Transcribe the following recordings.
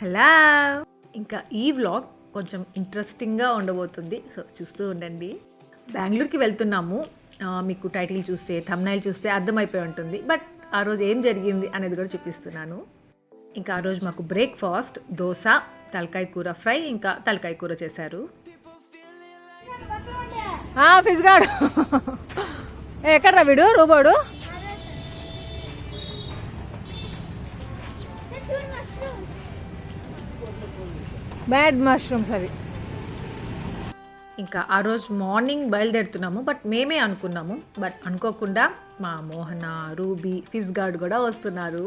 Hello! ఇంకా ఈ vlog కొంచెం ఇంట్రెస్టింగ్‌గా ఉండబోతుంది. సో, చూస్తూ ఉండండి. బెంగుళూరుకి వెళ్తున్నాము. మీకు టైటిల్ చూస్తే, థంబ్‌నెయిల్ చూస్తే అర్థమైపోయి ఉంటుంది. బట్ ఆ రోజు ఏం జరిగింది అనేది కూడా చూపిస్తున్నాను. ఇంకా ఆ రోజు మాకు బ్రేక్‌ఫాస్ట్ దోస, తలకాయ కూర ఫ్రై, ఇంకా తలకాయ కూర చేశారు. ఫిజ్గాడు ఎక్కడ్రా వీడు రూబోడు? బ్యాడ్ మష్రూమ్స్ అవి. ఇంకా ఆ రోజు మార్నింగ్ బయలుదేరుతున్నాము. బట్ మేమే అనుకున్నాము. బట్ అనుకోకుండా మా మోహన, రూబీ, ఫిజ్ గార్డ్ కూడా వస్తున్నారు.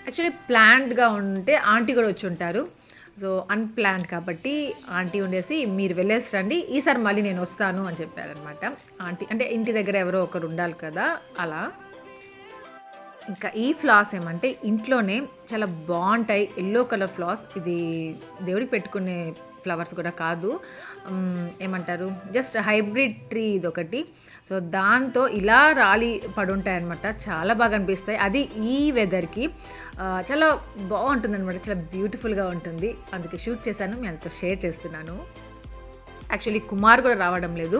యాక్చువల్లీ ప్లాన్డ్గా ఉంటే ఆంటీ కూడా వచ్చి ఉంటారు. సో అన్ప్లాన్డ్ కాబట్టి ఆంటీ ఉండేసి మీరు వెళ్ళేసి రండి, ఈసారి మళ్ళీ నేను వస్తాను అని చెప్పారనమాట. ఆంటీ అంటే ఇంటి దగ్గర ఎవరో ఒకరు ఉండాలి కదా అలా. ఇంకా ఈ ఫ్లాస్ ఏమంటే ఇంట్లోనే చాలా బాగుంటాయి. Yellow colour floss. ఇది దేవుడికి పెట్టుకునే ఫ్లవర్స్ కూడా కాదు, ఏమంటారు, జస్ట్ హైబ్రిడ్ ట్రీ ఇది ఒకటి. సో దాంతో ఇలా రాలి పడుంటాయి అనమాట. చాలా బాగా అనిపిస్తాయి. అది ఈ వెదర్కి చాలా బాగుంటుంది అనమాట. చాలా బ్యూటిఫుల్గా ఉంటుంది. అందుకే షూట్ చేశాను, మీ అందరితో షేర్ చేస్తున్నాను. యాక్చువల్లీ కుమార్ కూడా రావడం లేదు.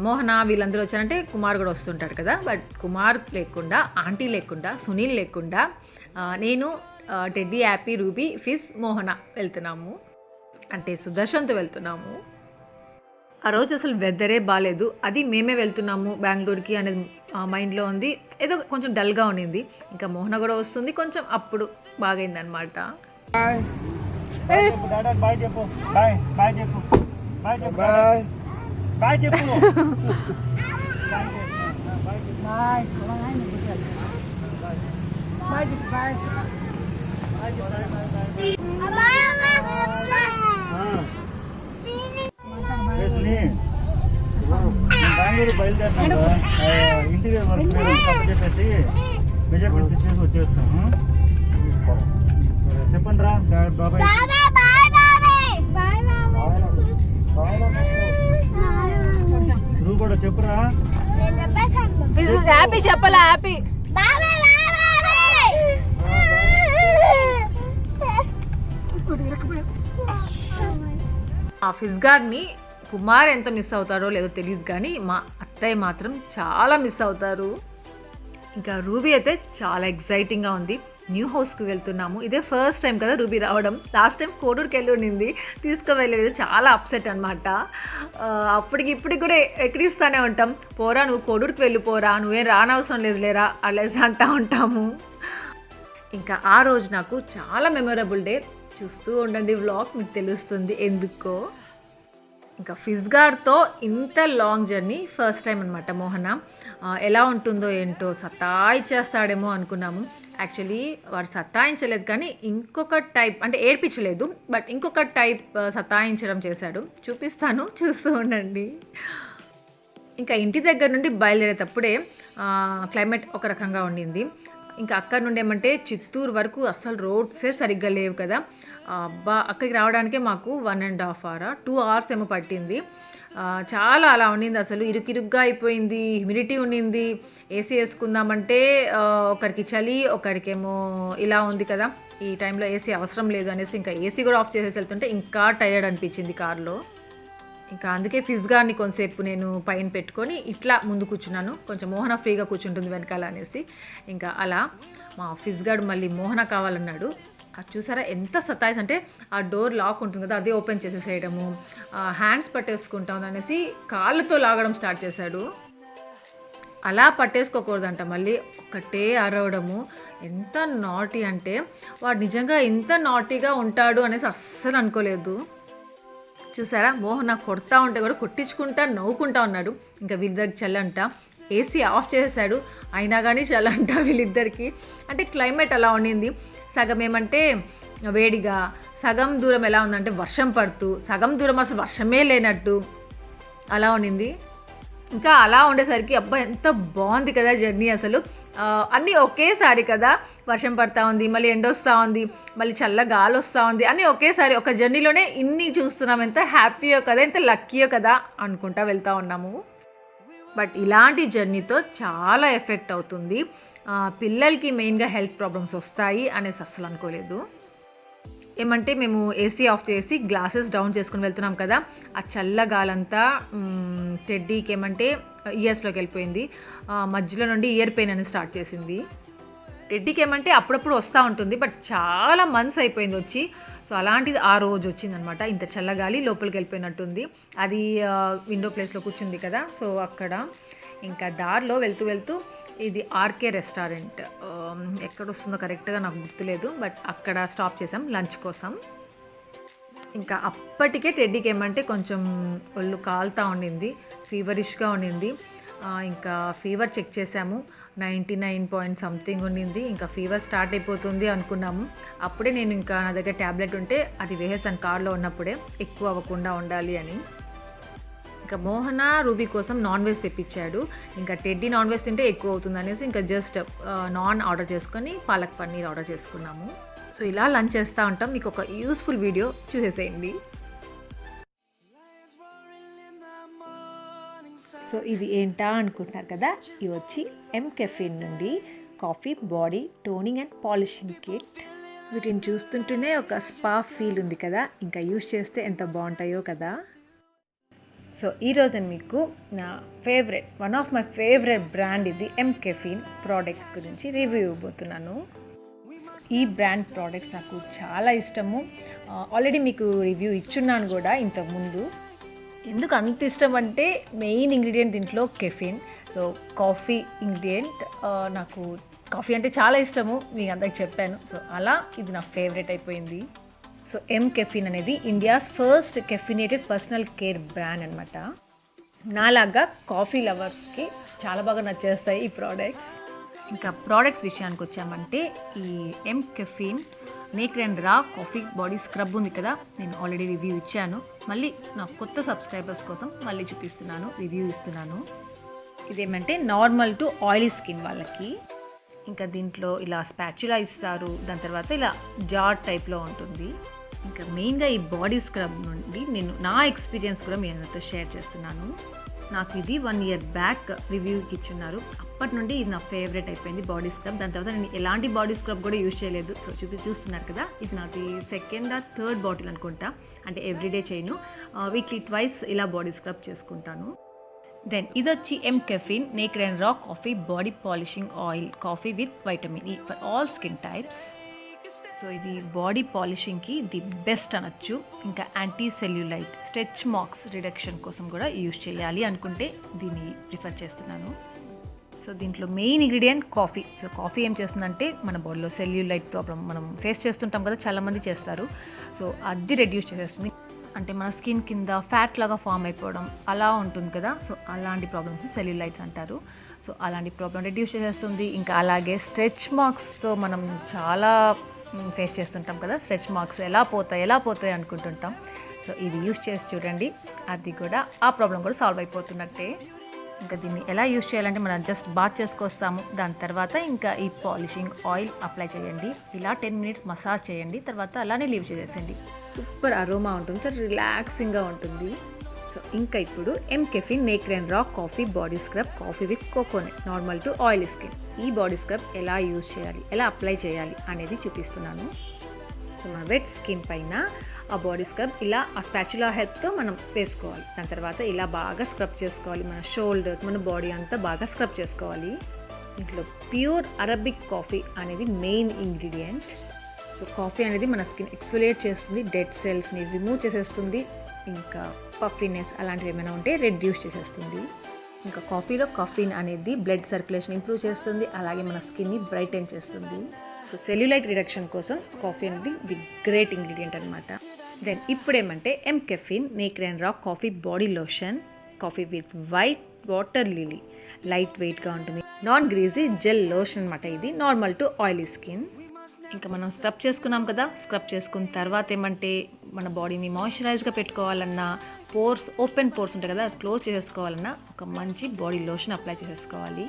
మోహన వీళ్ళందరూ వచ్చారంటే కుమార్ కూడా వస్తుంటాడు కదా. బట్ కుమార్ లేకుండా, ఆంటీ లేకుండా, సునీల్ లేకుండా నేను, టెడ్డీ, హ్యాపీ, రూబీ, ఫిజ్, మోహన వెళ్తున్నాము. అంటే సుదర్శన్తో వెళ్తున్నాము. ఆ రోజు అసలు వెదరే బాగాలేదు. అది మేమే వెళ్తున్నాము బెంగళూరుకి అనేది మైండ్లో ఉంది. ఏదో కొంచెం డల్గా ఉండింది. ఇంకా మోహన కూడా వస్తుంది. కొంచెం అప్పుడు బాగైంది అనమాట. బెంగళూరు బయలుదేరినాక ఇంటికి వర్క్ చెప్పేసి మెజర్మెంట్స్ ఇచ్చేసి వచ్చేస్తాము. చెప్పండి రా బాబాయ్. నువ్వు కూడా చెప్పురా. హ్యాపీ చెప్పాలా? హ్యాపీ ఆ ఫిజ్ గార్డ్ని కుమార్ ఎంత మిస్ అవుతారో లేదో తెలియదు, కానీ మా అత్తయ్య మాత్రం చాలా మిస్ అవుతారు. ఇంకా రూబీ అయితే చాలా ఎగ్జైటింగ్గా ఉంది. న్యూ హౌస్కి వెళ్తున్నాము. ఇదే ఫస్ట్ టైం కదా రూబీ రావడం. లాస్ట్ టైం కోడూరుకి వెళ్ళి ఉండింది, తీసుకువెళ్ళలేదు. చాలా అప్సెట్ అనమాట. అప్పటికి ఇప్పటికి కూడా ఎక్కిరిస్తూనే ఉంటాం, పోరా నువ్వు కోడూరుకి వెళ్ళిపోరా, నువ్వేం రానవసరం లేదు లేరా అలేసి అంటూ ఉంటాము. ఇంకా ఆ రోజు నాకు చాలా మెమొరబుల్ డే. చూస్తూ ఉండండి వ్లాగ్, మీకు తెలుస్తుంది ఎందుకో. ఇంకా ఫిజ్ గార్డ్తో ఇంత లాంగ్ జర్నీ ఫస్ట్ టైం అనమాట. మోహన ఎలా ఉంటుందో ఏంటో, సతాయించేస్తాడేమో అనుకున్నాము. యాక్చువల్లీ వాడు సతాయించలేదు, కానీ ఇంకొక టైప్, అంటే ఏడ్పించలేదు, బట్ ఇంకొక టైప్ సతాయించడం చేశాడు. చూపిస్తాను, చూస్తూ ఉండండి. ఇంకా ఇంటి దగ్గర నుండి బయలుదేరేటప్పుడే క్లైమేట్ ఒక రకంగా ఉండింది. ఇంకా అక్కడ నుండి ఏమంటే చిత్తూరు వరకు అస్సలు రోడ్సే సరిగ్గా లేవు కదా. అబ్బా, అక్కడికి రావడానికే మాకు 1.5 hour 2 hours ఏమో పట్టింది. చాలా అలా ఉండింది. అసలు ఇరుకిరుగ్గా అయిపోయింది. హ్యూమిడిటీ ఉండింది. ఏసీ వేసుకుందామంటే ఒకరికి చలి, ఒకరికేమో ఇలా ఉంది కదా. ఈ టైంలో ఏసీ అవసరం లేదు అనేసి ఇంకా ఏసీ కూడా ఆఫ్ చేసేసి వెళ్తుంటే ఇంకా టైర్డ్ అనిపించింది కార్లో. ఇంకా అందుకే ఫిజ్ గార్డ్ని కొంతసేపు నేను పైన పెట్టుకొని ఇట్లా ముందు కూర్చున్నాను. కొంచెం మోహన ఫ్రీగా కూర్చుంటుంది వెనకాల అనేసి. ఇంకా అలా మా ఫిజ్ గార్డ్ మళ్ళీ మోహన కావాలన్నాడు. అది చూసారా ఎంత సతాయిస్ అంటే, ఆ డోర్ లాక్ ఉంటుంది కదా, అదే ఓపెన్ చేసేసేయడము, హ్యాండ్స్ పట్టేసుకుంటాం అనేసి కాళ్ళతో లాగడం స్టార్ట్ చేశాడు. అలా పట్టేసుకోకూడదంట, మళ్ళీ ఒకటే అరవడము. ఎంత నాటీ అంటే, వాడు నిజంగా ఇంత నాటీగా ఉంటాడు అనేసి అస్సలు అనుకోలేదు. చూసారా, మోహన కొడతా ఉంటే కూడా కొట్టించుకుంటా నవ్వుకుంటా ఉన్నాడు. ఇంకా వీళ్ళిద్దరికి చల్లంట. ఏసీ ఆఫ్ చేసేసాడు, అయినా కానీ చల్లంట వీళ్ళిద్దరికి. అంటే క్లైమేట్ అలా ఉండింది. సగం ఏమంటే వేడిగా, సగం దూరం ఎలా ఉందంటే వర్షం పడుతూ, సగం దూరం అసలు వర్షమే లేనట్టు అలా ఉండింది. ఇంకా అలా ఉండేసరికి అబ్బా ఎంత బాగుంది కదా జర్నీ. అసలు అన్నీ ఒకేసారి కదా, వర్షం పడుతూ ఉంది, మళ్ళీ ఎండ వస్తూ ఉంది, మళ్ళీ చల్ల గాలి వస్తూ ఉంది, అన్నీ ఒకేసారి ఒక జర్నీలోనే ఇన్ని చూస్తున్నాం. ఎంత హ్యాపీయో కదా, ఎంత లక్కీయో కదా అనుకుంటా వెళ్తూ ఉన్నాము. బట్ ఇలాంటి జర్నీతో చాలా ఎఫెక్ట్ అవుతుంది. పిల్లలకి మెయిన్గా హెల్త్ ప్రాబ్లమ్స్ వస్తాయి అనేసి అస్సలు అనుకోలేదు. ఏమంటే మేము ఏసీ ఆఫ్ చేసి గ్లాసెస్ డౌన్ చేసుకుని వెళ్తున్నాం కదా, ఆ చల్లగాలంతా టెడ్డీకి ఏమంటే ఇయర్స్లోకి వెళ్ళిపోయింది. మధ్యలో నుండి ఇయర్ పెయిన్ అని స్టార్ట్ చేసింది. టెడ్డీకి ఏమంటే అప్పుడప్పుడు వస్తూ ఉంటుంది, బట్ చాలా మంత్స్ అయిపోయింది వచ్చి. సో అలాంటిది ఆ రోజు వచ్చిందనమాట. ఇంత చల్లగాలి లోపలికి వెళ్ళిపోయినట్టుంది. అది విండో ప్లేస్లో కూర్చుంది కదా, సో అక్కడ ఇంకా దారిలో వెళ్తూ వెళ్తూ ఇది ఆర్కే రెస్టారెంట్, ఎక్కడ వస్తుందో కరెక్ట్గా నాకు గుర్తులేదు, బట్ అక్కడ స్టాప్ చేసాం లంచ్ కోసం. ఇంకా అప్పటికే టెడ్డీకి ఏమంటే కొంచెం ఒళ్ళు కాలుతూ ఉండింది, ఫీవరిష్గా ఉండింది. ఇంకా ఫీవర్ చెక్ చేసాము, 99 సంథింగ్ ఉండింది. ఇంకా ఫీవర్ స్టార్ట్ అయిపోతుంది అనుకున్నాము. అప్పుడే నేను ఇంకా నా దగ్గర ట్యాబ్లెట్ ఉంటే అది వేసేసాను కార్లో ఉన్నప్పుడే, ఎక్కువ అవ్వకుండా ఉండాలి అని. ఇంకా మోహన రూబీ కోసం నాన్ వెజ్ తెప్పించాడు. ఇంకా టెడ్డీ నాన్ వెజ్ తింటే ఎక్కువ అవుతుంది అనేసి ఇంకా జస్ట్ నాన్ ఆర్డర్ చేసుకొని పాలక్ పన్నీర్ ఆర్డర్ చేసుకున్నాము. సో ఇలా లంచ్ చేస్తూ ఉంటాం. మీకు ఒక యూస్ఫుల్ వీడియో చూసేసేయండి. సో ఇది ఏంటా అనుకుంటున్నారు కదా, ఇవి వచ్చి ఎం కెఫీన్ నుండి coffee body toning and polishing kit. వీటిని చూస్తుంటేనే ఒక స్పా ఫీల్ ఉంది కదా, ఇంకా యూజ్ చేస్తే ఎంత బాగుంటాయో కదా. సో ఈరోజు నేను మీకు నా one of my favourite brand ఇది ఎం కెఫీన్ ప్రోడక్ట్స్ గురించి రివ్యూ ఇవ్వబోతున్నాను. ఈ బ్రాండ్ ప్రోడక్ట్స్ నాకు చాలా ఇష్టము. ఆల్రెడీ మీకు రివ్యూ ఇచ్చున్నాను కూడా ఇంతకుముందు. ఎందుకు అంత ఇష్టం అంటే మెయిన్ ఇంగ్రీడియంట్ దీంట్లో కెఫీన్. సో కాఫీ ఇంగ్రీడియంట్, నాకు కాఫీ అంటే చాలా ఇష్టము, మీకు అందరికి చెప్పాను. సో అలా ఇది నా ఫేవరెట్ అయిపోయింది. సో ఎం కెఫీన్ అనేది India's first caffeinated personal care brand అనమాట. నాలాగా కాఫీ లవర్స్కి చాలా బాగా నచ్చేస్తాయి ఈ ప్రోడక్ట్స్. ఇంకా ప్రోడక్ట్స్ విషయానికి వచ్చామంటే ఈ ఎం caffeine naked and raw coffee body scrub ఉంది కదా, నేను ఆల్రెడీ రివ్యూ ఇచ్చాను. మళ్ళీ నా కొత్త సబ్స్క్రైబర్స్ కోసం మళ్ళీ చూపిస్తున్నాను, రివ్యూ ఇస్తున్నాను. ఇదేమంటే నార్మల్ టు ఆయిలీ స్కిన్ వాళ్ళకి. ఇంకా దీంట్లో ఇలా స్పాచులా ఇస్తారు, దాని తర్వాత ఇలా జార్ టైప్లో ఉంటుంది. ఇంకా మెయిన్గా ఈ బాడీ స్క్రబ్ నుండి నేను నా ఎక్స్పీరియన్స్ కూడా మీ అందరితో షేర్ చేస్తున్నాను. నాకు ఇది 1 year బ్యాక్ రివ్యూకి ఇచ్చున్నారు. అప్పటి నుండి ఇది నా ఫేవరెట్ అయిపోయింది బాడీ స్క్రబ్. దాని తర్వాత నేను ఎలాంటి బాడీ స్క్రబ్ కూడా యూజ్ చేయలేదు. సో చూస్తున్నారు కదా, ఇది నాకు 2nd or 3rd బాటిల్ అనుకుంటా. అంటే ఎవ్రీడే చేయను, వీక్లీ 2 ఇలా బాడీ స్క్రబ్ చేసుకుంటాను. దెన్ ఇది వచ్చి ఎం caffeine naked and raw coffee body polishing oil, coffee with vitamin E for all skin types. So ఇది బాడీ పాలిషింగ్కి ది బెస్ట్ అనొచ్చు. ఇంకా anti cellulite stretch marks reduction కోసం కూడా యూజ్ చేయాలి అనుకుంటే దీన్ని ప్రిఫర్ చేస్తున్నాను. సో దీంట్లో main ingredient coffee. So coffee ఏం చేస్తుందంటే మన బాడీలో సెల్యులైట్ ప్రాబ్లం మనం ఫేస్ చేస్తుంటాం కదా, చాలామంది చేస్తారు. సో అది రెడ్యూస్ చేసేస్తుంది. అంటే మన స్కిన్ కింద ఫ్యాట్ లాగా ఫామ్ అయిపోవడం అలా ఉంటుంది కదా, సో అలాంటి ప్రాబ్లమ్స్ సెల్యులైట్స్ అంటారు. సో అలాంటి ప్రాబ్లం రెడ్యూస్ చేసేస్తుంది. ఇంకా అలాగే స్ట్రెచ్ మార్క్స్తో మనం చాలా ఫేస్ చేస్తుంటాం కదా, స్ట్రెచ్ మార్క్స్ ఎలా పోతాయి అనుకుంటుంటాం. సో ఇది యూజ్ చేసి చూడండి, అది కూడా ఆ ప్రాబ్లం కూడా సాల్వ్ అయిపోతున్నట్టే. ఇంకా దీన్ని ఎలా యూజ్ చేయాలంటే మనం జస్ట్ బాత్ చేసుకొస్తాము, దాని తర్వాత ఇంకా ఈ పాలిషింగ్ ఆయిల్ అప్లై చేయండి. ఇలా 10 minutes మసాజ్ చేయండి, తర్వాత అలానే లీవ్ చేసేసండి. సూపర్ అరోమా ఉంటుంది, చాలా రిలాక్సింగ్గా ఉంటుంది. సో ఇంకా ఇప్పుడు ఎం caffeine naked and raw coffee body scrub coffee with coconut normal to oily skin. ఈ బాడీ స్క్రబ్ ఎలా యూజ్ చేయాలి, ఎలా అప్లై చేయాలి అనేది చూపిస్తున్నాను. సో మన వెట్ స్కిన్ పైన ఆ బాడీ స్క్రబ్ ఇలా ఆ స్పాచులా హెల్ప్తో మనం వేసుకోవాలి. దాని తర్వాత ఇలా బాగా స్క్రబ్ చేసుకోవాలి. మన షోల్డర్స్, మన బాడీ అంతా బాగా స్క్రబ్ చేసుకోవాలి. ఇంట్లో ప్యూర్ అరబిక్ కాఫీ అనేది మెయిన్ ఇంగ్రీడియంట్. సో కాఫీ అనేది మన స్కిన్ ఎక్స్ఫోలియేట్ చేస్తుంది, డెడ్ సెల్స్ని రిమూవ్ చేసేస్తుంది, ఇంకా పఫీనెస్ అలాంటివి ఏమైనా ఉంటే రెడ్యూస్ చేసేస్తుంది. ఇంకా కాఫీలో కాఫీన్ అనేది బ్లడ్ సర్క్యులేషన్ ఇంప్రూవ్ చేస్తుంది, అలాగే మన స్కిన్ని బ్రైటన్ చేస్తుంది. సో సెల్యులైట్ రిడక్షన్ కోసం కాఫీ అనేది ది గ్రేట్ ఇంగ్రీడియంట్ అనమాట. దెన్ ఇప్పుడేమంటే M caffeine naked and raw coffee body lotion coffee with white water lily, light వెయిట్గా ఉంటుంది, నాన్ గ్రీజీ జెల్ లోషన్ అనమాట. ఇది నార్మల్ టు ఆయిలీ స్కిన్. ఇంకా మనం స్క్రబ్ చేసుకున్నాం కదా, స్క్రబ్ చేసుకున్న తర్వాత ఏమంటే మన బాడీని మాయిశ్చరైజ్గా పెట్టుకోవాలన్నా, ఓపెన్ పోర్స్ ఉంటాయి కదా, క్లోజ్ చేసేసుకోవాలన్నా ఒక మంచి బాడీ లోషన్ అప్లై చేసేసుకోవాలి.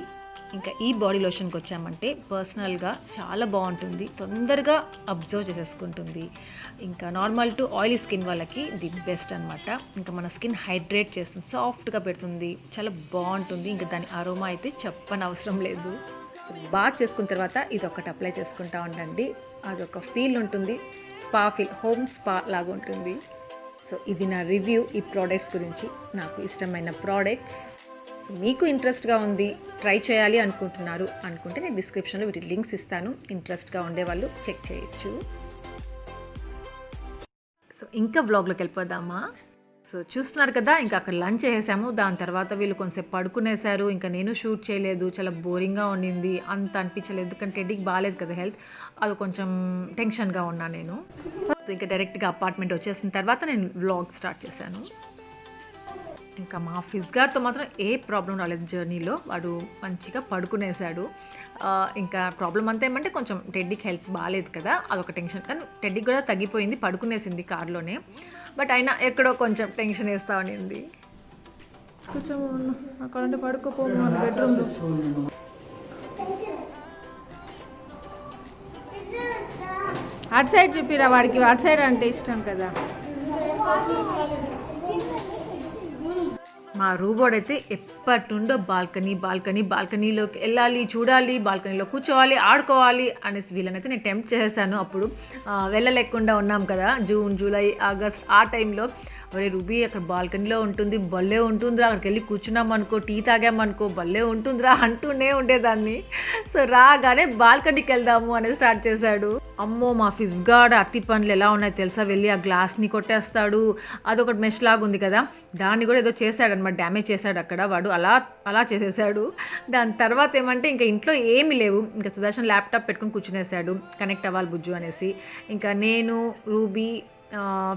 ఇంకా ఈ బాడీ లోషన్కి వచ్చామంటే పర్సనల్గా చాలా బాగుంటుంది, తొందరగా అబ్జర్వ్ చేసేసుకుంటుంది. ఇంకా నార్మల్ టు ఆయిలీ స్కిన్ వాళ్ళకి ది బెస్ట్ అనమాట. ఇంకా మన స్కిన్ హైడ్రేట్ చేస్తుంది, సాఫ్ట్గా పెడుతుంది, చాలా బాగుంటుంది. ఇంకా దాని అరోమా అయితే చెప్పనవసరం లేదు. బాత్ చేసుకున్న తర్వాత ఇది ఒకటి అప్లై చేసుకుంటా ఉండండి, అదొక ఫీల్ ఉంటుంది. స్పా ఫీల్, హోమ్ స్పా లాగా ఉంటుంది. సో ఇది నా రివ్యూ ఈ ప్రోడక్ట్స్ గురించి, నాకు ఇష్టమైన ప్రోడక్ట్స్. సో మీకు ఇంట్రెస్ట్గా ఉంది, ట్రై చేయాలి అనుకుంటే నేను డిస్క్రిప్షన్లో వీటి లింక్స్ ఇస్తాను. ఇంట్రెస్ట్గా ఉండేవాళ్ళు చెక్ చేయొచ్చు. సో ఇంకా వ్లాగ్లోకి వెళ్ళిపోదామా. సో చూస్తున్నారు కదా, ఇంకా అక్కడ లంచ్ చేసాము. దాని తర్వాత వీళ్ళు కొంచెంసేపు పడుకునేశారు. ఇంకా నేను షూట్ చేయలేదు, చాలా బోరింగ్గా ఉండింది, అంత అనిపించలేదు. ఎందుకంటే టెడ్డీకి బాగాలేదు కదా హెల్త్, అది కొంచెం టెన్షన్గా ఉన్నా నేను. సో ఇంకా డైరెక్ట్గా అపార్ట్మెంట్ వచ్చేసిన తర్వాత నేను వ్లాగ్ స్టార్ట్ చేశాను. ఇంకా మా ఫిజ్గార్డ్తో మాత్రం ఏ ప్రాబ్లం రాలేదు జర్నీలో, వాడు మంచిగా పడుకునేశాడు. ఇంకా ప్రాబ్లం అంతా ఏమంటే కొంచెం టెడ్డీకి హెల్త్ బాగాలేదు కదా, అదొక టెన్షన్. కానీ టెడ్డీకి కూడా తగ్గిపోయింది, పడుకునేసింది కార్లోనే. బట్ అయినా ఎక్కడో కొంచెం టెన్షన్ వేస్తూ ఉండింది. కొంచెం అక్కడ పడుకోపోము బెడ్రూమ్లో. అటు సైడ్ చూపిరా, వాడికి అటు సైడ్ అంటే ఇష్టం కదా. మా రూబోర్డ్ అయితే ఎప్పటి నుండో బాల్కనీలోకి వెళ్ళాలి, చూడాలి, బాల్కనీలో కూర్చోవాలి, ఆడుకోవాలి అనేసి వీళ్ళనైతే నేను టెంప్ట్ చేశాను. అప్పుడు వెళ్ళలేకుండా ఉన్నాం కదా, జూన్, జూలై, ఆగస్ట్ ఆ టైంలో. ఒరే రూబీ అక్కడ బాల్కనీలో ఉంటుంది, భలే ఉంటుందిరా, అక్కడికి వెళ్ళి కూర్చున్నాం అనుకో, టీ తాగామనుకో, భలే ఉంటుందిరా అంటూనే ఉండేదాన్ని. సో రాగానే బాల్కనీకి వెళ్దాము అనేది స్టార్ట్ చేశాడు. అమ్మో మా ఫిజ్గార్డ్ అతి పనులు ఎలా ఉన్నాయో తెలుసా, వెళ్ళి ఆ గ్లాస్ని కొట్టేస్తాడు. అదొకటి మెష్ లాగా ఉంది కదా, దాన్ని కూడా ఏదో చేశాడనమాట, డ్యామేజ్ చేశాడు అక్కడ వాడు, అలా చేసేసాడు. దాని తర్వాత ఏమంటే ఇంకా ఇంట్లో ఏమీ లేవు, ఇంకా సుదర్శన్ ల్యాప్టాప్ పెట్టుకుని కూర్చునేసాడు, కనెక్ట్ అవ్వాలి బుజ్జు అనేసి. ఇంకా నేను, రూబీ,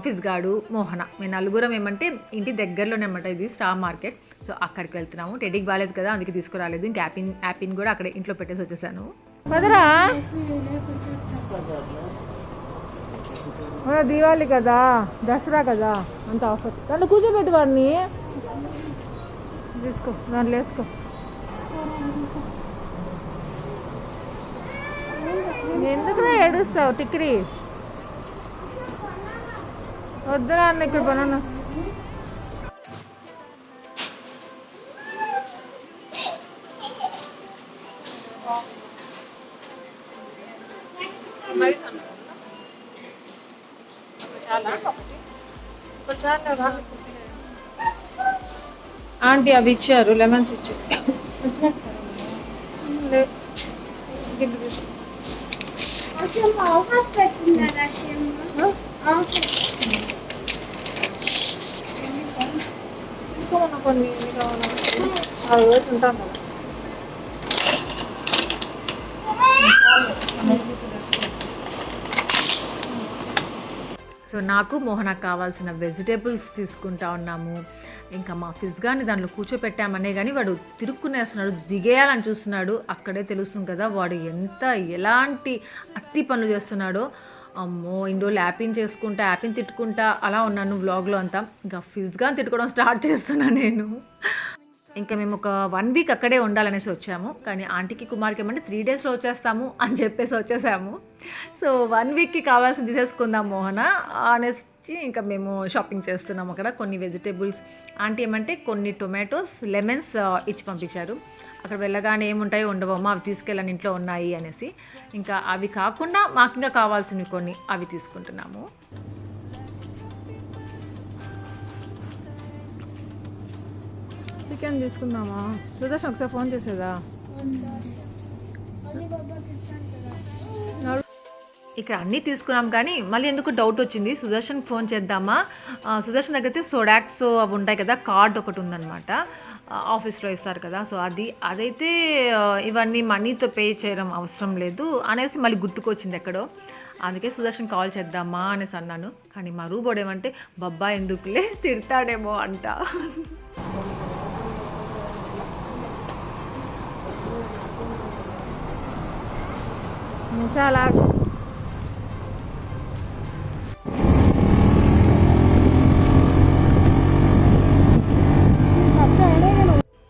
ఫిజ్గాడు, మోహన, మేము నలుగురం ఏమంటే ఇంటి దగ్గరలోనే అనమాట, ఇది స్టార్ మార్కెట్. సో అక్కడికి వెళ్తున్నాము. టెడ్డీకి బాగాలేదు కదా, అందుకే తీసుకురాలేదు. ఇంకా యాపిన్ కూడా అక్కడ ఇంట్లో పెట్టేసి వచ్చేసాను. వదరా దీవాలి కదా, దసరా కదా, అంత ఆఫర్. దాంట్లో కూర్చోబెట్టి వాడిని తీసుకో, దాంట్లో వేసుకో. ఎందుకు ఏడుస్తావు టిక్రీ? వద్దురా అన్న, ఇక్కడ బనానాస్. ఆంటీ అవి ఇచ్చారు, లెమన్స్ ఇచ్చారు. తీసుకోమన్నా కొన్ని, ఎన్ని కావాలా? 6 రోజులు ఉంటాం కదా. సో నాకు మోహనకు కావాల్సిన వెజిటేబుల్స్ తీసుకుంటా ఉన్నాము. ఇంకా మా ఫిజ్గాని దాంట్లో కూర్చోపెట్టామనే కానీ వాడు తిరుక్కునేస్తున్నాడు, దిగేయాలని చూస్తున్నాడు. అక్కడే తెలుస్తుంది కదా వాడు ఎలాంటి అత్తి పనులు చేస్తున్నాడో. అమ్మో ఇన్ని రోజులు యాపిన్ తిట్టుకుంటా అలా ఉన్నాను వ్లాగ్లో అంతా. ఇంకా ఫిజ్గాని తిట్టుకోవడం స్టార్ట్ చేస్తున్నాను నేను. ఇంకా మేము ఒక 1 వీక్ అక్కడే ఉండాలనేసి వచ్చాము. కానీ ఆంటీకి కుమార్కి ఏమంటే 3 డేస్లో వచ్చేస్తాము అని చెప్పేసి వచ్చేసాము. సో 1 వీక్కి కావాల్సింది తీసేసుకుందాం మోహన అనేసి ఇంకా మేము షాపింగ్ చేస్తున్నాము అక్కడ. కొన్ని వెజిటేబుల్స్ ఆంటీ ఏమంటే కొన్ని టొమాటోస్, లెమన్స్ ఇచ్చి పంపించారు. అక్కడ వెళ్ళగానే ఏముంటాయో ఉండవమ్మా, అవి తీసుకెళ్ళని ఇంట్లో ఉన్నాయి అనేసి. ఇంకా అవి కాకుండా మాకు ఇంకా కావాల్సినవి కొన్ని అవి తీసుకుంటున్నాము. చికెన్ తీసుకుందామా? సుదర్శన్ ఒకసారి ఫోన్ చేసేదా? ఇక్కడ అన్నీ తీసుకున్నాం కానీ మళ్ళీ ఎందుకు డౌట్ వచ్చింది, సుదర్శన్ ఫోన్ చేద్దామా. సుదర్శన్ దగ్గర అయితే సోడాక్స్ అవి ఉంటాయి కదా, కార్డ్ ఒకటి ఉందన్నమాట, ఆఫీస్లో ఇస్తారు కదా. సో అదైతే ఇవన్నీ మనీతో పే చేయడం అవసరం లేదు అనేసి మళ్ళీ గుర్తుకొచ్చింది ఎక్కడో. అందుకే సుదర్శన్ కాల్ చేద్దామా అనేసి అన్నాను. కానీ మా రూబోడ్ ఏమంటే బబ్బా ఎందుకులే తిడతాడేమో అంట. చాలా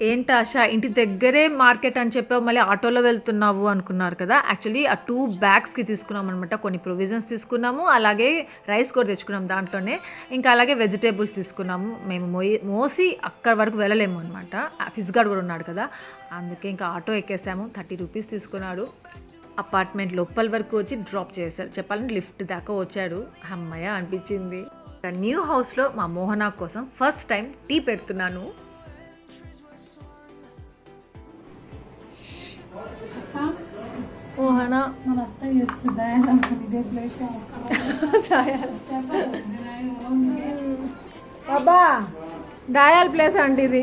ఏంటి ఆశ ఇంటి దగ్గరే మార్కెట్ అని చెప్పావు, మళ్ళీ ఆటోలో వెళ్తున్నావు అనుకున్నారు కదా. యాక్చువల్లీ ఆ 2 బ్యాగ్స్కి తీసుకున్నాం అనమాట. కొన్ని ప్రొవిజన్స్ తీసుకున్నాము, అలాగే రైస్ కూడా తెచ్చుకున్నాం దాంట్లోనే. ఇంకా అలాగే వెజిటేబుల్స్ తీసుకున్నాము. మేము మోసి అక్కడి వరకు వెళ్ళలేము అనమాట, ఫిజ్గార్డ్ కూడా ఉన్నాడు కదా. అందుకే ఇంకా ఆటో ఎక్కేసాము. 30 రూపీస్ తీసుకున్నాడు. అపార్ట్మెంట్ లోపల వరకు వచ్చి డ్రాప్ చేశారు. చెప్పాలంటే లిఫ్ట్ దాకా వచ్చాడు. అమ్మయ్య అనిపించింది. న్యూ హౌస్లో మా మోహన కోసం ఫస్ట్ టైం టీ పెడుతున్నాను. మోహన బాబా దాయాల్ ప్లేస్ అండి ఇది.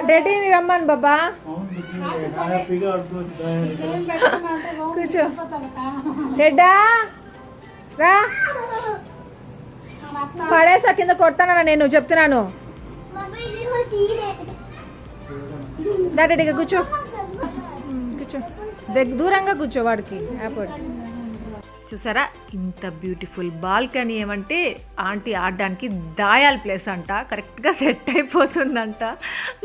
డెడీని రమ్మను బాబా. కూర్చో డెడ్డా రా. పడేసా కింద కొడతానా నేను చెప్తున్నాను. డెడీగా కూర్చో కూర్చో దూరంగా కూర్చో వాడికి యాపడ్. చూసారా ఇంత బ్యూటిఫుల్ బాల్కనీ. ఏమంటే ఆంటీ ఆడడానికి దాయాల్ ప్లేస్ అంట. కరెక్ట్గా సెట్ అయిపోతుందంట.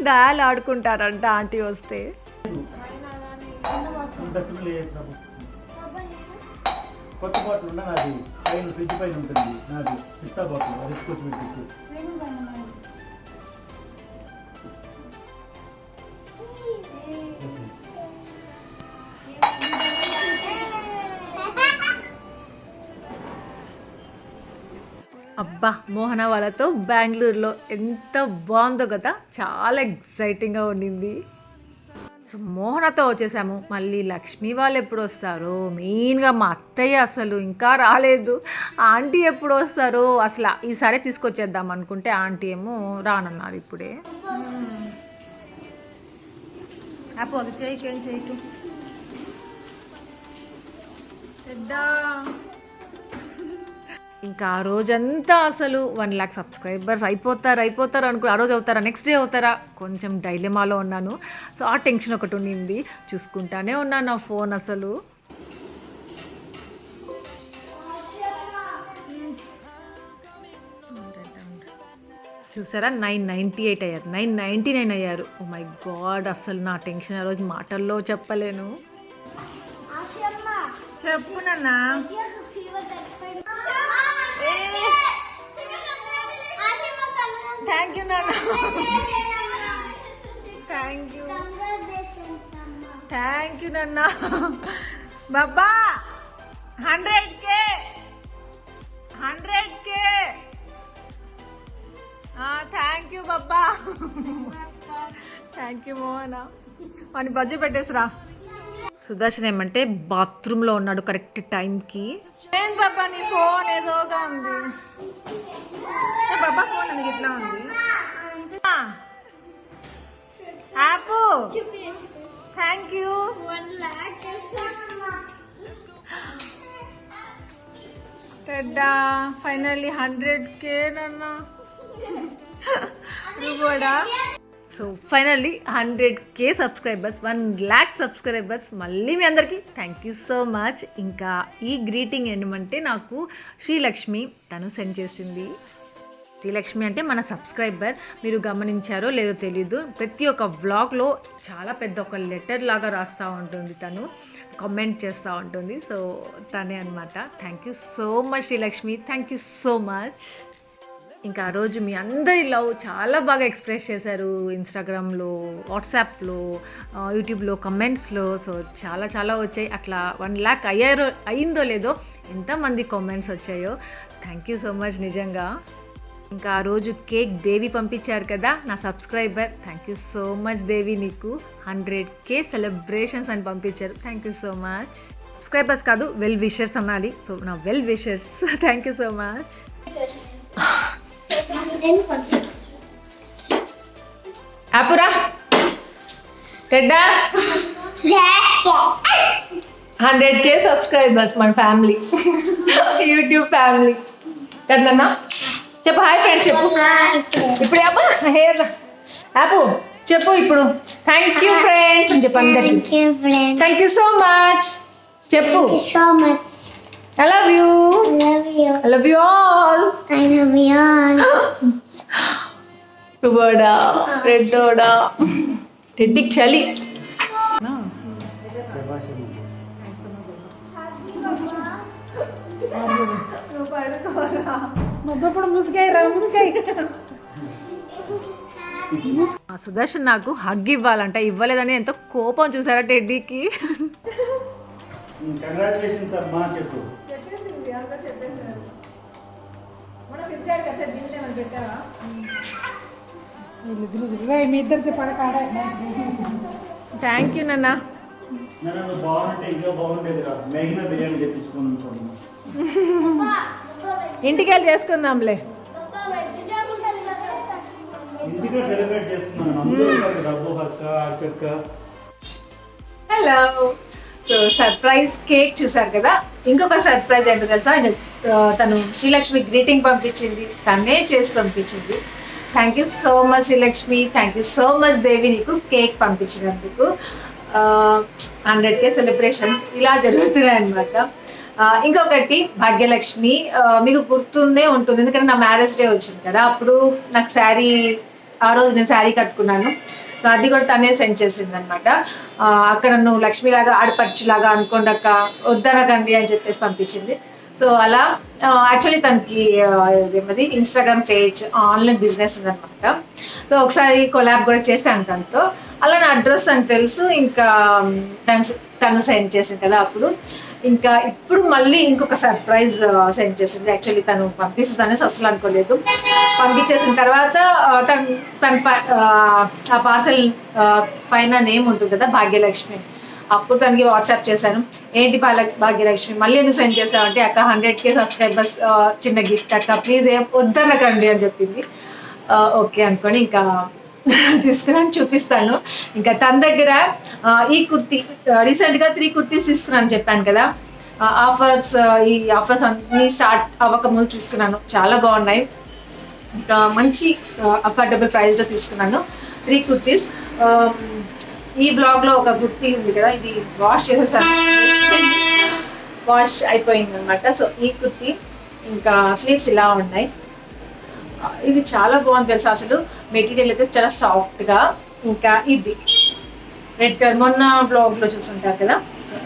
దాయాలు ఆడుకుంటారంట ఆంటీ వస్తే. కొత్త బాటిల్ ఉన్నా నాది పైన ఫ్రిడ్జ్ పైన ఉంటుంది. నాది పిస్తా బాటిల్ అది తీసుకొచ్చి పెట్టించు. అబ్బా మోహన వాళ్ళతో బెంగళూరులో ఎంత బాగుందో కదా. చాలా ఎక్సైటింగ్గా ఉండింది. సో మోహనతో వచ్చేసాము. మళ్ళీ లక్ష్మి వాళ్ళు ఎప్పుడు వస్తారో, మెయిన్గా మా అత్తయ్య అసలు ఇంకా రాలేదు. ఆంటీ ఎప్పుడు వస్తారో అసలు ఈసారి తీసుకొచ్చేద్దాం అనుకుంటే ఆంటీ ఏమో రానన్నారు ఇప్పుడే. ఇంకా ఆ రోజంతా అసలు 1 lakh సబ్స్క్రైబర్స్ అయిపోతారు అనుకో. ఆ రోజు అవుతారా, నెక్స్ట్ డే అవుతారా, కొంచెం డైలమాలో ఉన్నాను. సో ఆ టెన్షన్ ఒకటి ఉండింది. చూసుకుంటానే ఉన్నాను నా ఫోన్ అసలు. చూసారా 998 అయ్యారు, 999 అయ్యారు. ఓ మై గాడ్, అసలు నా టెన్షన్ ఆ రోజు మాటల్లో చెప్పలేను. చెప్పు నాన్న. థ్యాంక్ యూ నాన్న. థ్యాంక్ యూ నాన్న. బాబా 100K థ్యాంక్ యూ బాబా. Thank you Mohana. అని బజ్జీ పెట్టేసిరా. సుదర్శన్ ఏమంటే బాత్రూంలో ఉన్నాడు కరెక్ట్ టైంకి. ఏం బాబా నీ ఫోన్ ఏదోగా ఉంది. బాబా ఫోన్ నీకు ఇట్లా ఉంది. ఆపు. Thank you. టెడ్డా ఫైనల్లీ 100K నాన్న. నువ్వు కూడా. So finally 100K subscribers, 1 lakh subscribers. మళ్ళీ మీ అందరికీ థ్యాంక్ యూ సో మచ్. ఇంకా ఈ గ్రీటింగ్ ఏమంటే నాకు శ్రీలక్ష్మి తను సెండ్ చేసింది. శ్రీలక్ష్మి అంటే మన సబ్స్క్రైబర్. మీరు గమనించారో లేదో తెలీదు, ప్రతి ఒక్క వ్లాగ్లో చాలా పెద్ద ఒక లెటర్ లాగా రాస్తూ ఉంటుంది, తను కామెంట్ చేస్తూ ఉంటుంది. సో తనే అనమాట. Thank you so much Srilakshmi, thank you so much. ఇంకా ఆ రోజు మీ అందరి లవ్ చాలా బాగా ఎక్స్ప్రెస్ చేశారు ఇన్స్టాగ్రామ్లో, వాట్సాప్లో, యూట్యూబ్లో, కమెంట్స్లో. సో చాలా వచ్చాయి. అట్లా 1 lakh అయిందో లేదో ఎంతమంది కామెంట్స్ వచ్చాయో. థ్యాంక్ యూ సో మచ్ నిజంగా. ఇంకా ఆ రోజు కేక్ దేవి పంపించారు కదా నా subscriber. Thank you so much Devi, నీకు 100K సెలబ్రేషన్స్ అని పంపించారు. Thank you so much. Subscribers కాదు, వెల్ విషర్స్ అనాలి. సో నా well wishers thank you so much. ఆపురా టెడ్డా. 100K సబ్స్క్రైబర్స్ మన ఫ్యామిలీ, యూట్యూబ్ ఫ్యామిలీ కదన్నా. చెప్పు హాయ్ ఫ్రెండ్స్ చెప్పు. ఇప్పుడు అబ్బా హెయిర్ ఆపు చెప్పు ఇప్పుడు. థ్యాంక్ యూ ఫ్రెండ్స్ అని చెప్పు అందరికి. థ్యాంక్ యూ సో మచ్ చెప్పు. I love you. I love you all. రుబోడా రెడ్డోడా రెడ్డికి చలి. ముద్దప్పుడు ముసుకాయి రా ముసుకాయి. సుదర్శన్ నాకు హగ్ ఇవ్వాలంట, ఇవ్వలేదని ఎంతో కోపం చూసారా టెడ్డీకి. కంగ్రాచులేషన్స్ అమ్మా చెప్పు. మీ ఇద్దరికి పడకాడే. థ్యాంక్ యూ నాన్న. నన్ను బాగుంటే ఇంకా బాగుండేది రా, మెగిన బిర్యానీ తెప్పించుకుని చూడండి. ఇంటికి వెళ్ళి చేసుకుందాంలే. ఇంటిగా సెలబ్రేట్ చేస్తున్నాను, అందరూ ఉన్నారు కదా, అబ్బు అక్క అక్క. హలో. సో సర్ప్రైజ్ కేక్ చూసారు కదా. ఇంకొక సర్ప్రైజ్ ఏంటో తెలుసా, తను శ్రీలక్ష్మి గ్రీటింగ్ పంపించింది, తనే చేసి పంపించింది. Thank you so much Srilakshmi, thank you so much Devi, నీకు కేక్ పంపించినందుకు. 100K సెలబ్రేషన్స్ ఇలా జరుగుతున్నాయి అనమాట. ఇంకొకటి భాగ్యలక్ష్మి, మీకు గుర్తుండే ఉంటుంది ఎందుకంటే నా మ్యారేజ్ డే వచ్చింది కదా, అప్పుడు నాకు శారీ, ఆ రోజు నేను శారీ కట్టుకున్నాను. సో అది కూడా తనే సెండ్ చేసింది అనమాట. అక్కడ నువ్వు లక్ష్మిలాగా ఆడపడుచులాగా అనుకోండి అక్క, వద్దనకండి అని చెప్పేసి పంపించింది. సో అలా యాక్చువల్లీ తనకి ఏమది ఇన్స్టాగ్రామ్ పేజ్, ఆన్లైన్ బిజినెస్ ఉందన్నమాట. సో ఒకసారి కొలాబ్ కూడా చేస్తాను తనతో. అలా నా అడ్రస్ అని తెలుసు, ఇంకా తను సెండ్ చేసింది కదా అప్పుడు. ఇంకా ఇప్పుడు మళ్ళీ ఇంకొక సర్ప్రైజ్ సెండ్ చేసింది. యాక్చువల్లీ తను పంపిస్తుందనేసి అసలు అనుకోలేదు. పంపించేసిన తర్వాత తన ఆ పార్సల్ పైన నేమ్ ఉంటుంది కదా భాగ్యలక్ష్మి, అప్పుడు తనకి వాట్సాప్ చేశాను, ఏంటి భాగ్యలక్ష్మి మళ్ళీ ఎందుకు సెండ్ చేసావు అంటే, అక్క 100K సబ్స్క్రైబర్స్ చిన్న గిఫ్ట్ అక్క, ప్లీజ్ ఏం వద్దనకండి అని చెప్పింది. ఓకే అనుకొని ఇంకా తీసుకున్నాను, చూపిస్తాను. ఇంకా తన దగ్గర ఈ కుర్తీ రీసెంట్గా 3 కుర్తీస్ తీసుకున్నాను చెప్పాను కదా, ఈ ఆఫర్స్ అన్నీ స్టార్ట్ అవ్వకముందు తీసుకున్నాను, చాలా బాగున్నాయి. ఇంకా మంచి అఫోర్డబుల్ ప్రైస్లో తీసుకున్నాను 3 కుర్తీస్. ఈ బ్లాగ్లో ఒక కుర్తీ ఉంది కదా, ఇది వాష్ చేసేసాను, వాష్ అయిపోయింది అనమాట. సో ఈ కుర్తీ, ఇంకా స్లీవ్స్ ఇలా ఉన్నాయి. ఇది చాలా బాగుంది తెలుసా, అసలు మెటీరియల్ అయితే చాలా సాఫ్ట్గా. ఇంకా ఇది రెడ్ కలర్, మొన్న బ్లాగ్లో చూసుంటారు కదా,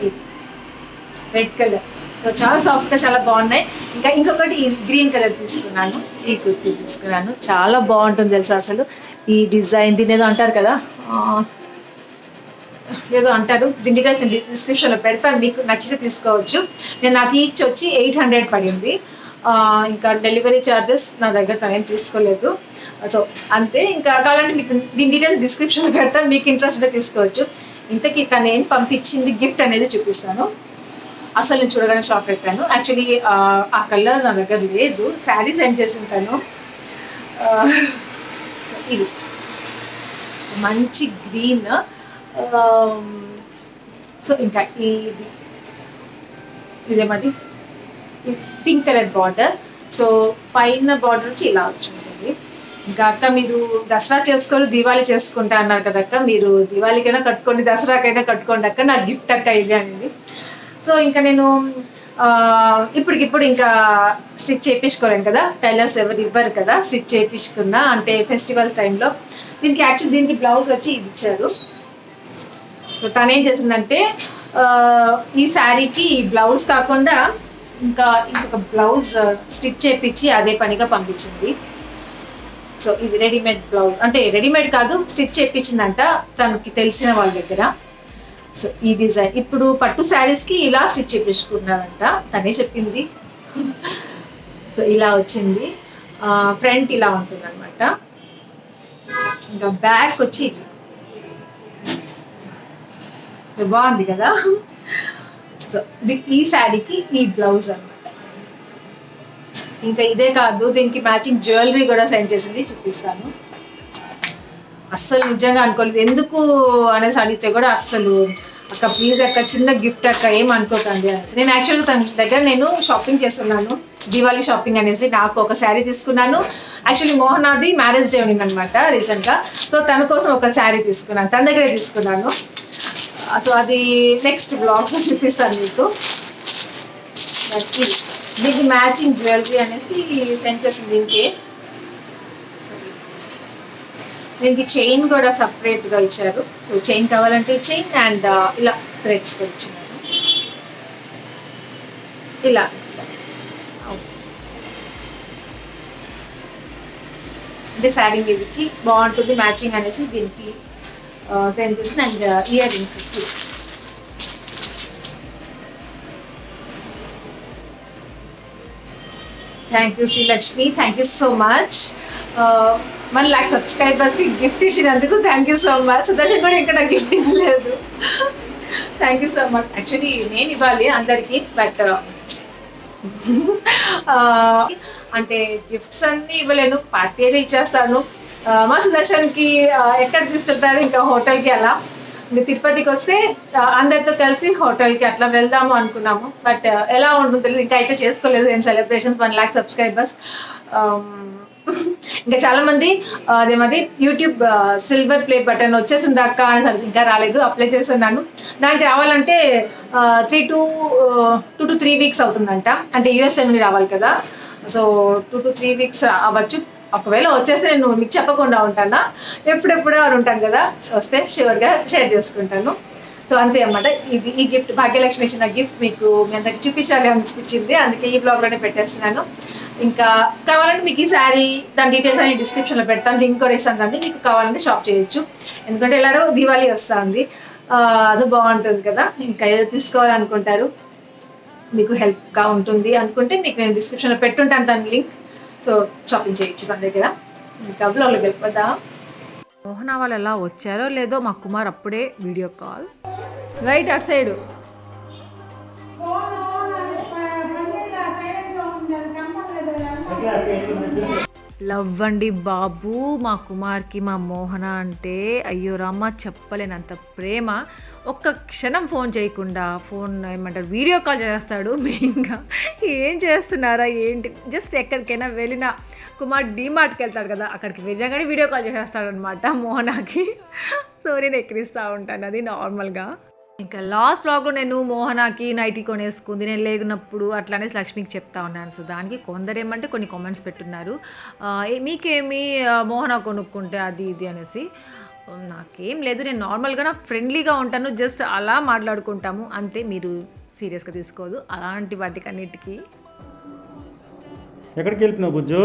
ఇది రెడ్ కలర్. సో చాలా సాఫ్ట్గా చాలా బాగున్నాయి. ఇంకా ఇంకొకటి గ్రీన్ కలర్ తీసుకున్నాను, ఈ కుర్తీ తీసుకున్నాను, చాలా బాగుంటుంది తెలుసా అసలు ఈ డిజైన్. దీని ఏదో అంటారు కదా, ఏదో అంటారు, డీటెయిల్స్ డిస్క్రిప్షన్లో పెడతాను, మీకు నచ్చితే తీసుకోవచ్చు. నాకు ఈచ్ వచ్చి 800 పడింది. ఇంకా డెలివరీ ఛార్జెస్ నా దగ్గర తనేం తీసుకోలేదు. సో అంతే. ఇంకా కావాలంటే మీకు దీని డీటెయిల్స్ డిస్క్రిప్షన్లో పెడతాను, మీకు ఇంట్రెస్ట్ ఉంటే తీసుకోవచ్చు. ఇంతకీ తను ఏం పంపించింది గిఫ్ట్ అనేది చూపిస్తాను. అసలు నేను చూడగానే షాక్ అయిపోయాను. యాక్చువల్లీ ఆ కలర్ నా దగ్గర లేదు, శారీ సెండ్ చేసింది తను. ఇది మంచి గ్రీన్. సో ఇంకా ఇదేమది పింక్ కలర్ బార్డర్. సో పైన బార్డర్ వచ్చి ఇలా వచ్చింటుంది. ఇంకా అక్క మీరు దసరా చేసుకోరు దివాళీ చేసుకుంటా అన్నారు కదా అక్క, మీరు దివాళీకైనా కట్టుకోండి దసరాకైనా కట్టుకోండి అక్క, నాకు గిఫ్ట్ అక్క ఇది అనింది. సో ఇంకా నేను ఇప్పటికిప్పుడు ఇంకా స్టిచ్ చేయించుకోలేను కదా, టైలర్స్ ఎవరు ఇవ్వరు కదా, స్టిచ్ చేయించుకున్నా అంటే ఫెస్టివల్ టైంలో. దీనికి బ్లౌజ్ వచ్చి ఇది ఇచ్చారు. సో తను ఏం చేసిందంటే ఈ శారీకి ఈ బ్లౌజ్ కాకుండా ఇంకొక బ్లౌజ్ స్టిచ్ చేయించి అదే పనిగా పంపించింది. సో ఇది రెడీమేడ్ బ్లౌజ్, అంటే రెడీమేడ్ కాదు, స్టిచ్ చేయించిందంట తనకి తెలిసిన వాళ్ళ దగ్గర. సో ఈ డిజైన్ ఇప్పుడు పట్టు శారీస్కి ఇలా స్టిచ్ చేయించుకున్నారంట, తనే చెప్పింది. సో ఇలా వచ్చింది, ఫ్రంట్ ఇలా ఉంటుంది అనమాట. ఇంకా బ్యాక్ వచ్చి బాగుంది కదా. సో ఈ శారీకి ఈ బ్లౌజ్ అనమాట. ఇంకా ఇదే కాదు, దీనికి మ్యాచింగ్ జ్యువెలరీ కూడా సెండ్ చేసింది, చూపిస్తాను. అస్సలు నిజంగా అనుకోలేదు, ఎందుకు అనేసి అడిగితే కూడా అస్సలు అక్క ప్లీజ్ అక్క చిన్న గిఫ్ట్ అక్క ఏం అనుకోకండి అనేసి. నేను యాక్చువల్గా తన దగ్గర నేను షాపింగ్ చేస్తున్నాను, దివాళీ షాపింగ్ అనేసి. నాకు ఒక శారీ తీసుకున్నాను. యాక్చువల్లీ మోహనాది మ్యారేజ్ డే ఉంది అనమాట రీసెంట్గా. సో తన కోసం ఒక శారీ తీసుకున్నాను, తన దగ్గరే తీసుకున్నాను. సో అది నెక్స్ట్ బ్లాగ్లో చూపిస్తాను మీకు. దీనికి మ్యాచింగ్ జ్యువెలరీ అనేసి సెండ్ చేసింది. దీనికి చైన్ కూడా సపరేట్గా ఇచ్చారు. సో చైన్ కావాలంటే చైన్ అండ్ ఇలా థ్రెడ్స్ ఇచ్చినారు. ఇలా అంటే శారీ మీదకి బాగుంటుంది మ్యాచింగ్ అనేసి దీనికి సెండ్ చేసి అండ్ ఇయర్ రింగ్స్ ఇచ్చి thank you Srilakshmi, thank you so much. 1,00,000 సబ్స్క్రైబర్స్కి గిఫ్ట్ ఇచ్చినందుకు thank you so much. Sudarshan కూడా ఇంకా నాకు గిఫ్ట్ ఇవ్వలేదు. Thank you so much. Actually నేను ఇవ్వాలి అందరికీ, బట్ అంటే గిఫ్ట్స్ అన్నీ ఇవ్వలేను, పార్టీ అయితే ఇచ్చేస్తాను. మా సుదర్శన్కి ఎక్కడ తీసుకెళ్తాడు, ఇంకా హోటల్కి అలా. ఇంకా తిరుపతికి వస్తే అందరితో కలిసి హోటల్కి అట్లా వెళ్దాము అనుకున్నాము, బట్ ఎలా ఉంటుందో తెలియదు. ఇంకా అయితే చేసుకోలేదు ఏం సెలబ్రేషన్స్. 1,00,000 సబ్స్క్రైబర్స్. ఇంకా చాలామంది అదేమది యూట్యూబ్ సిల్వర్ ప్లే బటన్ వచ్చేసింది అక్క అని ఇంకా రాలేదు, అప్లై చేస్తున్నాను. దానికి రావాలంటే 2 to 3 వీక్స్ అవుతుందంట. అంటే యూఎస్ఏ నుండి రావాలి కదా, సో 2 to 3 వీక్స్ అవ్వచ్చు. ఒకవేళ వచ్చేసి నేను మీకు చెప్పకుండా ఉంటానా, ఎప్పుడెప్పుడు అని ఉంటాను కదా, వస్తే షూర్గా షేర్ చేసుకుంటాను. సో అంతే అన్నమాట. ఈ గిఫ్ట్ భాగ్యలక్ష్మి ఇచ్చిన గిఫ్ట్ మీకు మీ అందరికి చూపించాలి అనిపించింది, అందుకే ఈ బ్లాగ్లోనే పెట్టేస్తున్నాను. ఇంకా కావాలంటే మీకు ఈ శారీ దాని డీటెయిల్స్ అన్ని డిస్క్రిప్షన్లో పెడతాను, లింక్ కూడా ఇస్తాను, దాన్ని మీకు కావాలంటే షాప్ చేయొచ్చు. ఎందుకంటే ఎలాగో దివాళీ వస్తుంది, సో బాగుంటుంది కదా. ఇంకా ఏదో తీసుకోవాలనుకుంటారు, మీకు హెల్ప్గా ఉంటుంది అనుకుంటే మీకు నేను డిస్క్రిప్షన్లో పెట్టుంటాను దాని లింక్, సో షాపింగ్ చేయొచ్చు దాని దగ్గర. ఇంకా బ్లాగ్లో వెళ్ళిపోదా. మోహన వాళ్ళు ఎలా వచ్చారో లేదో మా కుమార్ అప్పుడే వీడియో కాల్. రైట్ అటు సైడు లవ్ అండి బాబు. మా కుమార్కి మా మోహన అంటే అయ్యో రామ్మ చెప్పలేనంత ప్రేమ. ఒక్క క్షణం ఫోన్ చేయకుండా, ఫోన్ ఏమంటారు వీడియో కాల్ చేస్తాడు. మెయిన్గా ఏం చేస్తున్నారా ఏంటి, జస్ట్ ఎక్కడికైనా వెళ్ళినా కుమార్ డీమార్ట్కి వెళ్తాడు కదా, అక్కడికి వెళ్ళగానే వీడియో కాల్ చేసేస్తాడనమాట మోహనాకి. సో నేను ఎక్కిరిస్తూ ఉంటాను, అది నార్మల్గా. ఇంకా లాస్ట్ బ్లాగ్లో నేను మోహనాకి నైటీ కొనేసుకుంది నేను లేకున్నప్పుడు అట్లానే లక్ష్మికి చెప్తా ఉన్నాను. సో దానికి కొందరు ఏమంటే కొన్ని కామెంట్స్ పెట్టున్నారు, మీకేమి మోహన కొనుక్కుంటే అది ఇది అనేసి. నాకేం లేదు, నేను నార్మల్గా ఫ్రెండ్లీగా ఉంటాను, జస్ట్ అలా మాట్లాడుకుంటాము అంతే, మీరు సీరియస్గా తీసుకోదు అలాంటి వాటికి అన్నిటికీ. ఎక్కడికి వెళ్ళినావు బుజ్జు?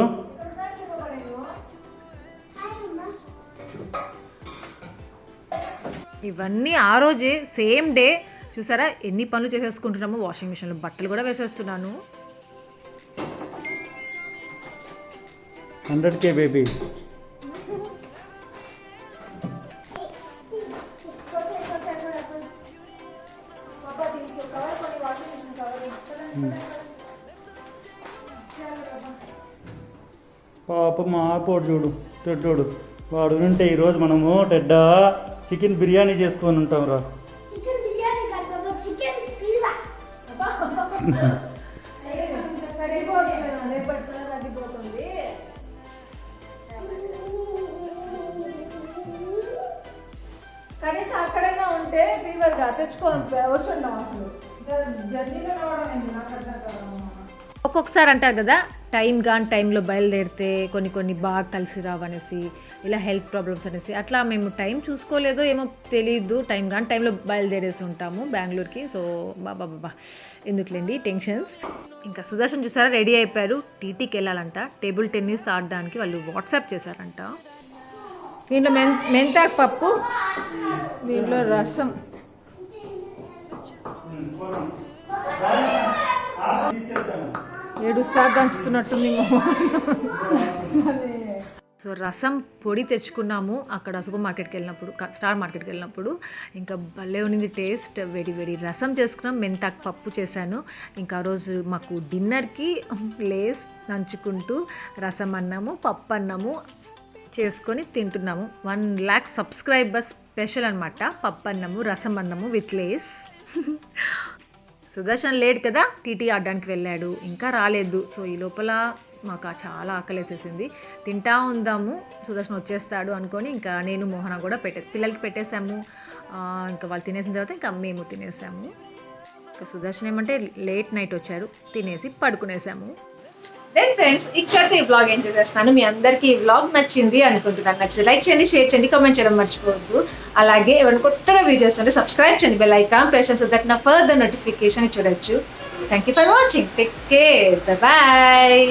ఇవన్నీ ఆ రోజే సేమ్ డే చూసారా ఎన్ని పనులు చేసేసుకుంటున్నామో. వాషింగ్ మిషన్లో బట్టలు కూడా వేసేస్తున్నాను. 100K baby. పాప మా పోడు చూడు టెడ్డోడు, వాడు ఉంటే ఈరోజు మనము టెడ్డా చికెన్ బిర్యానీ చేసుకొని ఉంటాం రా. కనీసం అక్కడైనా ఉంటే ఫీవర్గా తెచ్చుకొని వచ్చుంటాం. అసలు జర్నీలో రావడం నాకు అర్థం కదా. ఒక్కొక్కసారి అంటారు కదా టైం కానీ టైంలో బయలుదేరితే కొన్ని బాగా కలిసి రావనేసి, ఇలా హెల్త్ ప్రాబ్లమ్స్ అనేసి, అట్లా మేము టైం చూసుకోలేదో ఏమో తెలియదు, టైం కానీ టైంలో బయలుదేరేసి ఉంటాము బెంగళూరుకి. సో బాబా ఎందుకులేండి టెన్షన్స్. ఇంకా సుదర్శన్ చూసారా రెడీ అయిపోయారు, టీటీకి వెళ్ళాలంట, టేబుల్ టెన్నిస్ ఆడడానికి వాళ్ళు వాట్సాప్ చేశారంట. దీంట్లో మెంతాకు పప్పు, దీంట్లో రసం. ఏడుస్తా దంచుతున్నట్టుంది. సో రసం పొడి తెచ్చుకున్నాము అక్కడ సూపర్ మార్కెట్కి వెళ్ళినప్పుడు, స్టార్ మార్కెట్కి వెళ్ళినప్పుడు. ఇంకా భలే ఉన్నింది టేస్ట్. వేడి రసం చేసుకున్నాం, మెంతాకు పప్పు చేశాను. ఇంకా ఆ రోజు మాకు డిన్నర్కి లేస్ నంచుకుంటూ రసం అన్నము పప్పు అన్నము చేసుకొని తింటున్నాము. 1,00,000 సబ్స్క్రైబర్స్ స్పెషల్ అనమాట. పప్పు అన్నము రసం అన్నము విత్ లేస్. సుదర్శన్ లేట్ కదా, టీటీ ఆడడానికి వెళ్ళాడు, ఇంకా రాలేదు. సో ఈ లోపల మాకు చాలా ఆకలేసేసింది, తింటా ఉందాము సుదర్శన్ వచ్చేస్తాడు అనుకొని ఇంకా నేను మోహన కూడా పిల్లలకి పెట్టేసాము. ఇంకా వాళ్ళు తినేసిన తర్వాత ఇంకా మేము తినేసాము. ఇంకా సుదర్శన్ ఏమంటే లేట్ నైట్ వచ్చారు, తినేసి పడుకునేసాము. దెన్ ఫ్రెండ్స్ ఇక్కడితో ఈ బ్లాగ్ ఎంజాయ్ చేస్తాను. మీ అందరికీ ఈ బ్లాగ్ నచ్చింది అనుకుంటున్నాను. నచ్చితే లైక్ చేయండి, షేర్ చేయండి, కామెంట్ చేయడం మర్చిపోవద్దు. అలాగే ఎవరైనా కొత్తగా వ్యూ చేస్తుంటే సబ్స్క్రైబ్ చేయండి, బెల్ ఐకాన్ ప్రెస్ చేస్తే దట్ నా ఫర్దర్ నోటిఫికేషన్ చూడొచ్చు. Thank you for watching. Take care, bye.